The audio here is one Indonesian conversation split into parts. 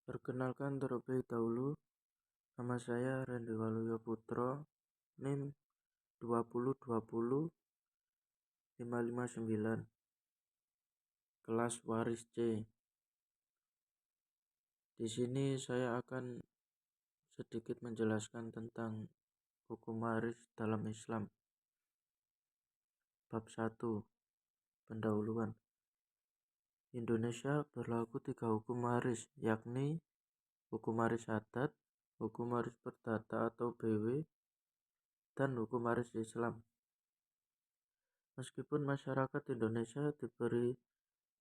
Perkenalkan terlebih dahulu, nama saya Randy Waluyo Putro, NIM 2020559, kelas Waris C. Di sini saya akan sedikit menjelaskan tentang hukum waris dalam Islam. Bab 1. Pendahuluan. Indonesia berlaku 3 hukum waris, yakni hukum waris adat, hukum waris perdata atau BW, dan hukum waris Islam. Meskipun masyarakat Indonesia diberi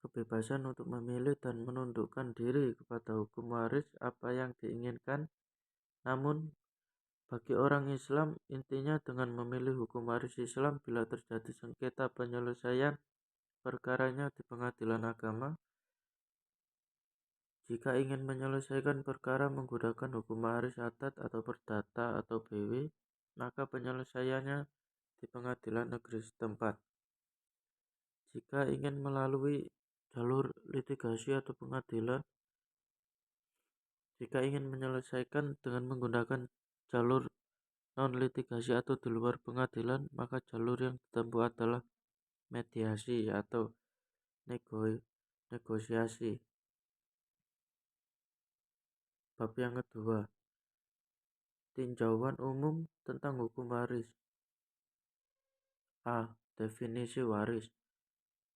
kebebasan untuk memilih dan menundukkan diri kepada hukum waris apa yang diinginkan, namun bagi orang Islam intinya dengan memilih hukum waris Islam bila terjadi sengketa penyelesaian perkaranya di pengadilan agama. Jika ingin menyelesaikan perkara menggunakan hukum waris adat atau perdata atau BW, maka penyelesaiannya di pengadilan negeri setempat. Jika ingin melalui jalur litigasi atau pengadilan, jika ingin menyelesaikan dengan menggunakan jalur non-litigasi atau di luar pengadilan, maka jalur yang ditempuh adalah mediasi atau negosiasi. Bab yang kedua, tinjauan umum tentang hukum waris. A. Definisi waris.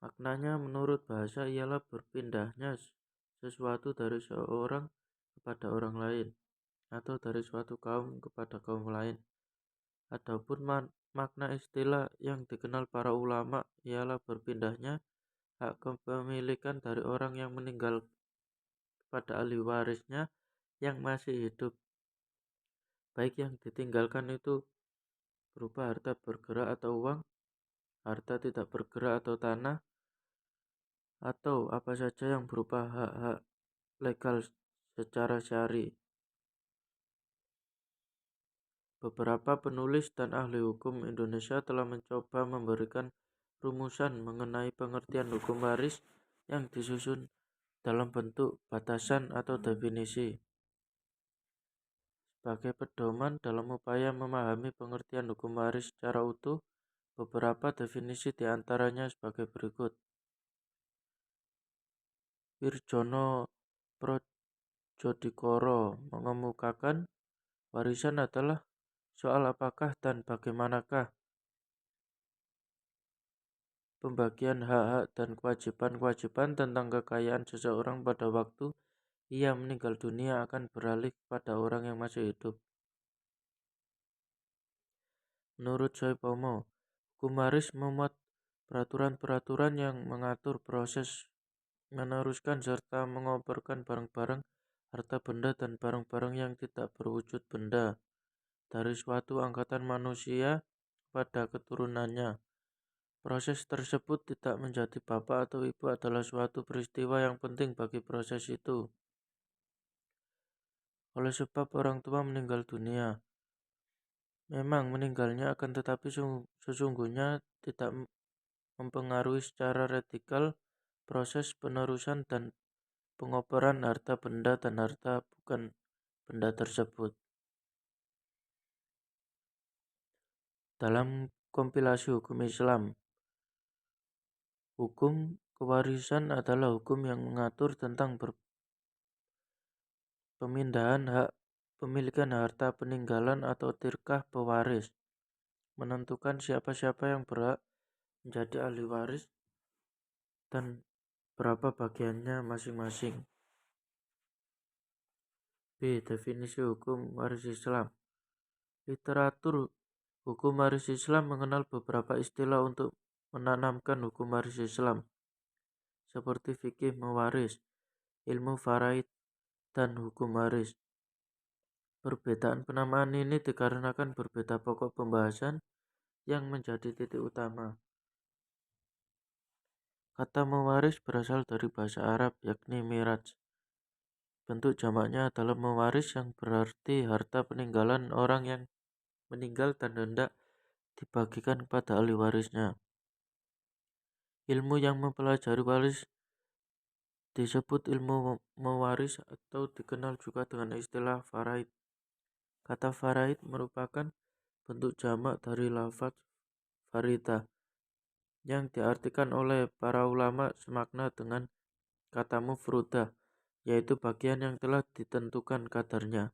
Maknanya menurut bahasa ialah berpindahnya sesuatu dari seorang kepada orang lain, atau dari suatu kaum kepada kaum lain. Adapun makna istilah yang dikenal para ulama ialah berpindahnya hak kepemilikan dari orang yang meninggal kepada ahli warisnya yang masih hidup, baik yang ditinggalkan itu berupa harta bergerak atau uang, harta tidak bergerak atau tanah, atau apa saja yang berupa hak-hak legal secara syar'i. Beberapa penulis dan ahli hukum Indonesia telah mencoba memberikan rumusan mengenai pengertian hukum waris yang disusun dalam bentuk batasan atau definisi. Sebagai pedoman dalam upaya memahami pengertian hukum waris secara utuh, beberapa definisi diantaranya sebagai berikut. Wirjono Projodikoro mengemukakan warisan adalah soal apakah dan bagaimanakah pembagian hak-hak dan kewajiban-kewajiban tentang kekayaan seseorang pada waktu ia meninggal dunia akan beralih kepada orang yang masih hidup. Menurut Soepomo, hukum waris memuat peraturan-peraturan yang mengatur proses meneruskan serta mengoperkan barang-barang, harta benda dan barang-barang yang tidak berwujud benda dari suatu angkatan manusia pada keturunannya. Proses tersebut tidak menjadi bapak atau ibu adalah suatu peristiwa yang penting bagi proses itu. Oleh sebab orang tua meninggal dunia, memang meninggalnya akan tetapi sesungguhnya tidak mempengaruhi secara radikal proses penerusan dan pengoperan harta benda dan harta bukan benda tersebut. Dalam kompilasi hukum Islam, hukum kewarisan adalah hukum yang mengatur tentang pemindahan hak pemilikan harta peninggalan atau tirkah pewaris, menentukan siapa-siapa yang berhak menjadi ahli waris dan berapa bagiannya masing-masing. B. Definisi hukum waris Islam. Literatur hukum waris Islam mengenal beberapa istilah untuk menanamkan hukum waris Islam, seperti fikih mewaris, ilmu faraid, dan hukum waris. Perbedaan penamaan ini dikarenakan berbeda pokok pembahasan yang menjadi titik utama. Kata mewaris berasal dari bahasa Arab, yakni miraj. Bentuk jamaknya adalah mewaris yang berarti harta peninggalan orang yang meninggal dan hendak dibagikan kepada ahli warisnya. Ilmu yang mempelajari waris disebut ilmu mewaris atau dikenal juga dengan istilah faraid. Kata faraid merupakan bentuk jamak dari lafaz farida yang diartikan oleh para ulama semakna dengan kata mufruda, yaitu bagian yang telah ditentukan kadarnya.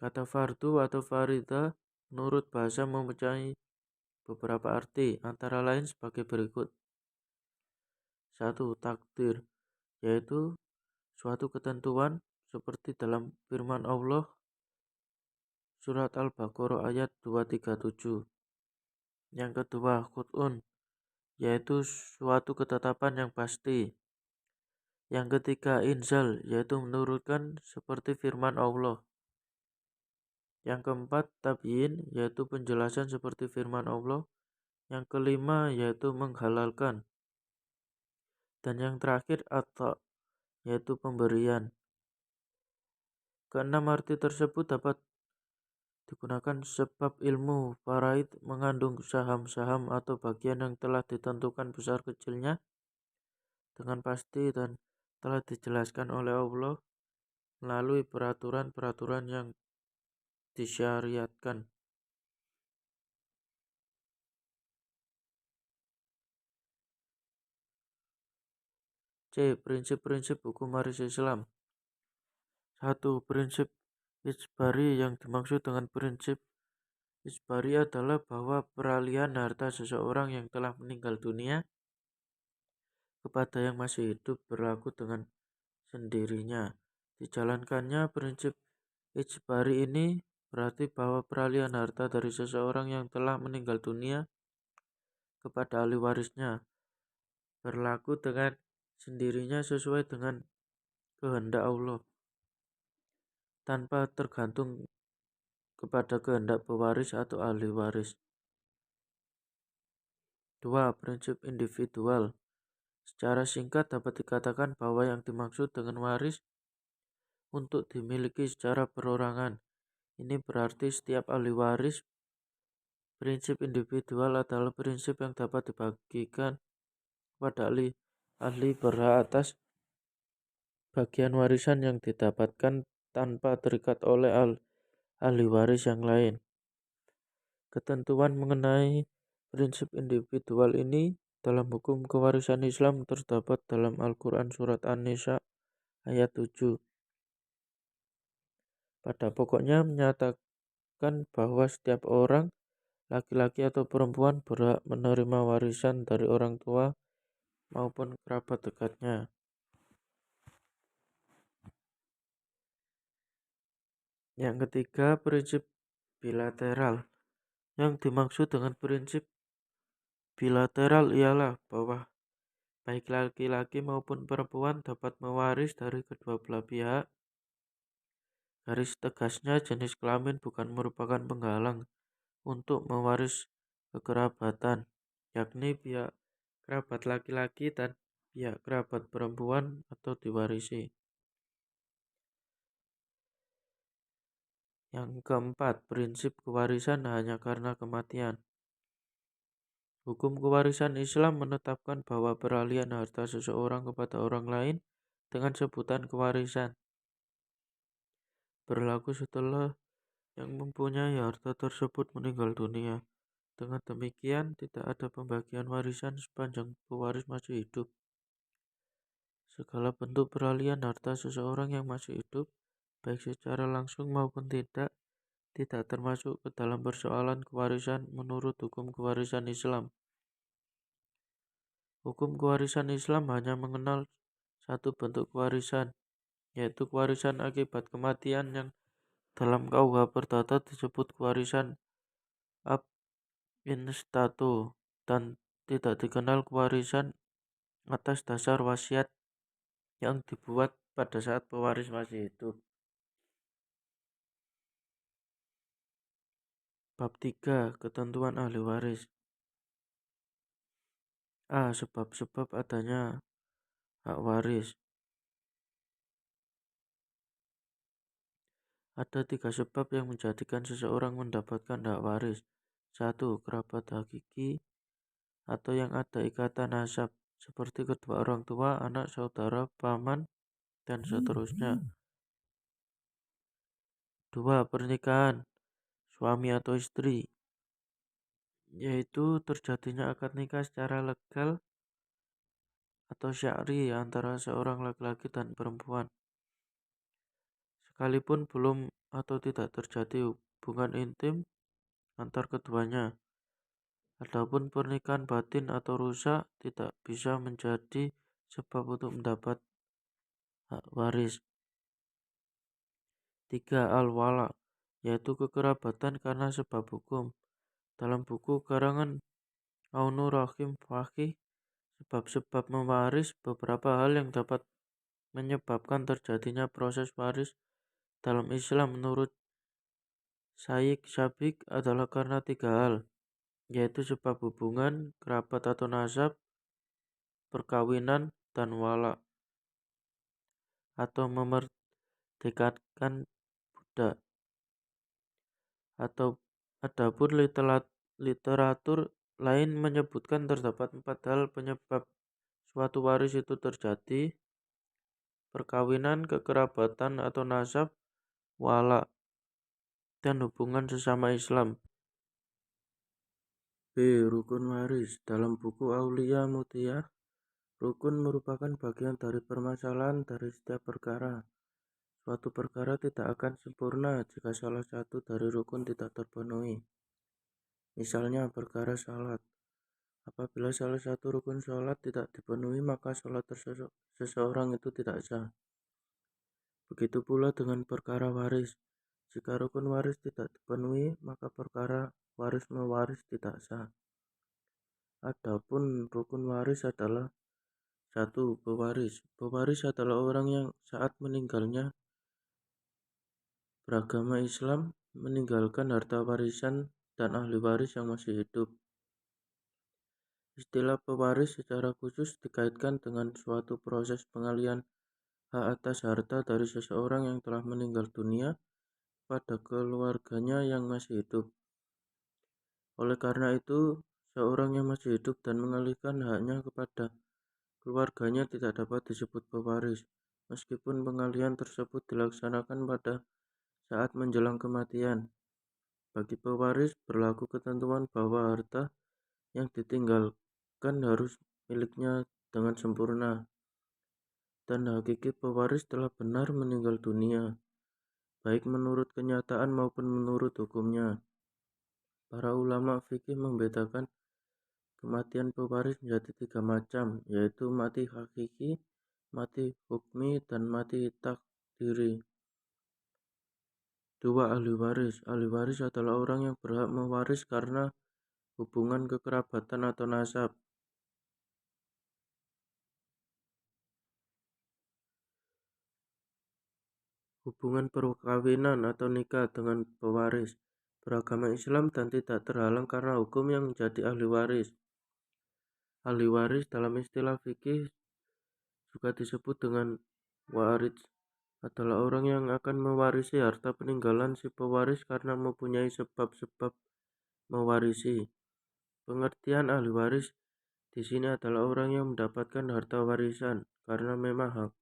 Kata fardu atau farida menurut bahasa mempunyai beberapa arti, antara lain sebagai berikut. 1. Takdir, yaitu suatu ketentuan seperti dalam firman Allah surat Al-Baqarah ayat 237. Yang kedua, qut'un, yaitu suatu ketetapan yang pasti. Yang ketiga, inzal, yaitu menurunkan seperti firman Allah. Yang keempat, tabyin, yaitu penjelasan seperti firman Allah. Yang kelima, yaitu menghalalkan. Dan yang terakhir, ata, yaitu pemberian. Keenam arti tersebut dapat digunakan sebab ilmu faraid mengandung saham-saham atau bagian yang telah ditentukan besar kecilnya dengan pasti dan telah dijelaskan oleh Allah melalui peraturan-peraturan yang disyariatkan. C. Prinsip-prinsip hukum waris Islam. 1. Prinsip ijbari. Yang dimaksud dengan prinsip ijbari adalah bahwa peralihan harta seseorang yang telah meninggal dunia kepada yang masih hidup berlaku dengan sendirinya. Dijalankannya prinsip ijbari ini berarti bahwa peralihan harta dari seseorang yang telah meninggal dunia kepada ahli warisnya berlaku dengan sendirinya sesuai dengan kehendak Allah, tanpa tergantung kepada kehendak pewaris atau ahli waris. 2. Prinsip individual. Secara singkat dapat dikatakan bahwa yang dimaksud dengan waris untuk dimiliki secara perorangan. Ini berarti setiap ahli waris. Prinsip individual adalah prinsip yang dapat dibagikan kepada ahli berhak atas bagian warisan yang didapatkan tanpa terikat oleh ahli waris yang lain. Ketentuan mengenai prinsip individual ini dalam hukum kewarisan Islam terdapat dalam Al-Quran surat An-Nisa ayat 7. Pada pokoknya menyatakan bahwa setiap orang, laki-laki atau perempuan, berhak menerima warisan dari orang tua maupun kerabat dekatnya. Yang ketiga, prinsip bilateral. Yang dimaksud dengan prinsip bilateral ialah bahwa baik laki-laki maupun perempuan dapat mewaris dari kedua belah pihak. Garis tegasnya, jenis kelamin bukan merupakan penghalang untuk mewaris kekerabatan, yakni pihak kerabat laki-laki dan pihak kerabat perempuan atau diwarisi. Yang keempat, prinsip kewarisan hanya karena kematian. Hukum kewarisan Islam menetapkan bahwa peralihan harta seseorang kepada orang lain dengan sebutan kewarisan berlaku setelah yang mempunyai harta tersebut meninggal dunia. Dengan demikian, tidak ada pembagian warisan sepanjang pewaris masih hidup. Segala bentuk peralihan harta seseorang yang masih hidup, baik secara langsung maupun tidak termasuk ke dalam persoalan kewarisan menurut hukum kewarisan Islam. Hukum kewarisan Islam hanya mengenal satu bentuk kewarisan, yaitu kewarisan akibat kematian yang dalam KUH Perdata disebut kewarisan ab instato, dan tidak dikenal kewarisan atas dasar wasiat yang dibuat pada saat pewaris masih hidup. Bab 3. Ketentuan ahli waris. A. Sebab-sebab adanya hak waris. Ada 3 sebab yang menjadikan seseorang mendapatkan hak waris. 1. Kerabat hakiki atau yang ada ikatan nasab. seperti kedua orang tua, anak, saudara, paman, dan seterusnya. 2. Pernikahan suami atau istri, yaitu terjadinya akad nikah secara legal atau syar'i antara seorang laki-laki dan perempuan, sekalipun belum atau tidak terjadi hubungan intim antar keduanya. Adapun pernikahan batin atau rusak tidak bisa menjadi sebab untuk mendapat hak waris. 3. Al-wala, yaitu kekerabatan karena sebab hukum. Dalam buku karangan Aunu Rahim Fakih, sebab-sebab mewaris, beberapa hal yang dapat menyebabkan terjadinya proses waris dalam Islam menurut Syekh Syabik adalah karena 3 hal, yaitu sebab hubungan, kerabat atau nasab, perkawinan, dan wala atau memerdekakan budak. Atau adapun literatur lain menyebutkan terdapat 4 hal penyebab suatu waris itu terjadi: perkawinan, kekerabatan atau nasab, wala, dan hubungan sesama Islam. B. Rukun waris. Dalam buku Aulia Mutia, rukun merupakan bagian dari permasalahan dari setiap perkara. Suatu perkara tidak akan sempurna jika salah satu dari rukun tidak terpenuhi. Misalnya perkara salat. Apabila salah satu rukun salat tidak dipenuhi, maka salat seseorang itu tidak sah. Begitu pula dengan perkara waris. Jika rukun waris tidak dipenuhi, maka perkara waris mewaris tidak sah. Adapun rukun waris adalah: 1. Pewaris. Pewaris adalah orang yang saat meninggalnya beragama Islam meninggalkan harta warisan dan ahli waris yang masih hidup. Istilah pewaris secara khusus dikaitkan dengan suatu proses pengalihan hak atas harta dari seseorang yang telah meninggal dunia pada keluarganya yang masih hidup. Oleh karena itu, seorang yang masih hidup dan mengalihkan haknya kepada keluarganya tidak dapat disebut pewaris, meskipun pengalihan tersebut dilaksanakan pada saat menjelang kematian. Bagi pewaris berlaku ketentuan bahwa harta yang ditinggalkan harus miliknya dengan sempurna, dan hakiki pewaris telah benar meninggal dunia, baik menurut kenyataan maupun menurut hukumnya. Para ulama fikih membedakan kematian pewaris menjadi 3 macam, yaitu mati hakiki, mati hukmi, dan mati takdiri. 2. Ahli waris. Ahli waris adalah orang yang berhak mewaris karena hubungan kekerabatan atau nasab. Hubungan perkawinan atau nikah dengan pewaris, beragama Islam dan tidak terhalang karena hukum yang menjadi ahli waris. Ahli waris dalam istilah fikih juga disebut dengan waris, adalah orang yang akan mewarisi harta peninggalan si pewaris karena mempunyai sebab-sebab mewarisi. Pengertian ahli waris di sini adalah orang yang mendapatkan harta warisan karena memang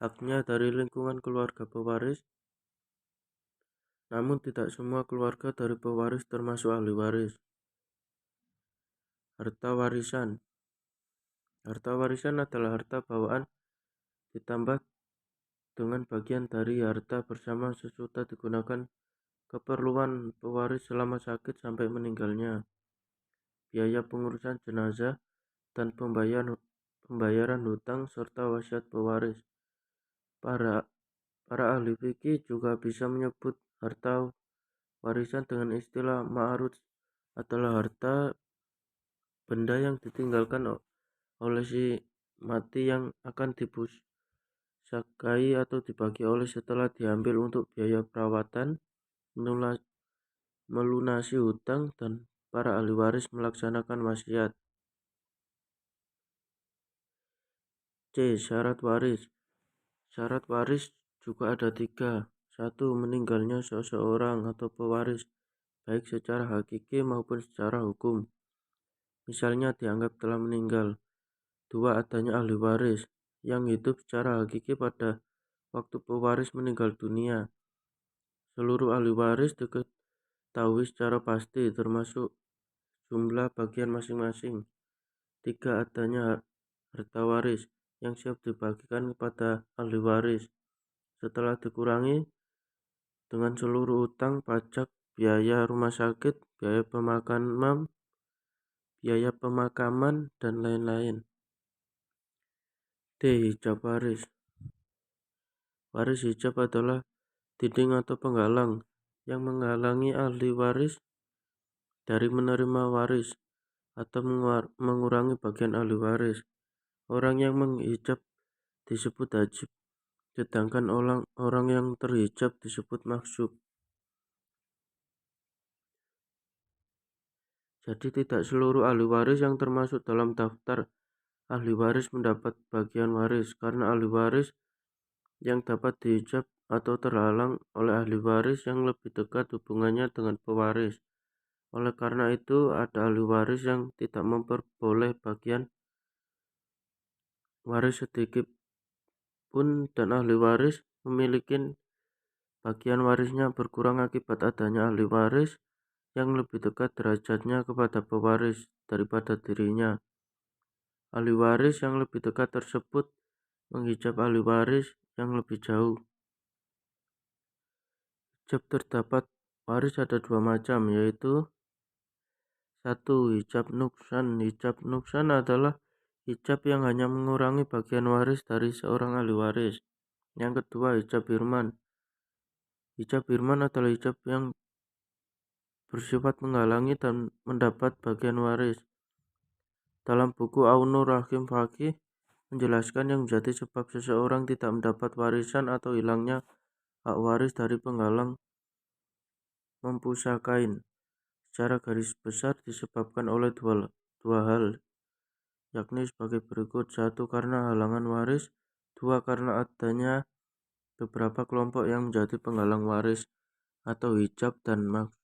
haknya dari lingkungan keluarga pewaris, namun tidak semua keluarga dari pewaris termasuk ahli waris. Harta warisan. Harta warisan adalah harta bawaan ditambah dengan bagian dari harta bersama sesudah digunakan keperluan pewaris selama sakit sampai meninggalnya, biaya pengurusan jenazah, dan pembayaran hutang serta wasiat pewaris. Para ahli fikih juga bisa menyebut harta warisan dengan istilah ma'ruf, adalah harta benda yang ditinggalkan oleh si mati yang akan dipusakai atau dibagi oleh setelah diambil untuk biaya perawatan, melunasi hutang, dan para ahli waris melaksanakan wasiat. C. Syarat waris. Syarat waris juga ada 3. 1. Meninggalnya seseorang atau pewaris, baik secara hakiki maupun secara hukum, misalnya dianggap telah meninggal. Dua, adanya ahli waris yang hidup secara hakiki pada waktu pewaris meninggal dunia. Seluruh ahli waris diketahui secara pasti, termasuk jumlah bagian masing-masing. Tiga, adanya harta waris yang siap dibagikan kepada ahli waris setelah dikurangi dengan seluruh utang, pajak, biaya rumah sakit, biaya pemakaman, dan lain-lain. D. Hijab waris. Waris hijab adalah dinding atau penghalang yang menghalangi ahli waris dari menerima waris atau mengurangi bagian ahli waris. Orang yang menghijab disebut hajib, sedangkan orang yang terhijab disebut mahjub. Jadi tidak seluruh ahli waris yang termasuk dalam daftar ahli waris mendapat bagian waris, karena ahli waris yang dapat dihijab atau terhalang oleh ahli waris yang lebih dekat hubungannya dengan pewaris. Oleh karena itu, ada ahli waris yang tidak memperboleh bagian waris sedikit pun, dan ahli waris memiliki bagian warisnya berkurang akibat adanya ahli waris yang lebih dekat derajatnya kepada pewaris daripada dirinya. Ahli waris yang lebih dekat tersebut menghijab ahli waris yang lebih jauh. Hijab terdapat waris ada dua macam, yaitu 1. Hijab nuksan. Hijab nuksan adalah hijab yang hanya mengurangi bagian waris dari seorang ahli waris. Yang kedua, hijab hirman. Hijab hirman adalah hijab yang bersifat menghalangi dan mendapat bagian waris. Dalam buku Aunur Rahim Fakih menjelaskan yang menjadi sebab seseorang tidak mendapat warisan atau hilangnya hak waris dari penghalang mempusakain. Secara garis besar disebabkan oleh dua hal, yakni sebagai berikut. 1. Karena halangan waris. 2. Karena adanya beberapa kelompok yang menjadi penghalang waris atau hijab dan mahjub.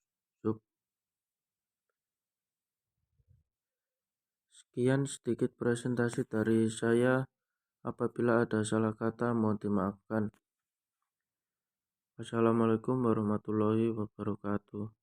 Sekian sedikit presentasi dari saya. Apabila ada salah kata, mohon dimaafkan. Wassalamualaikum warahmatullahi wabarakatuh.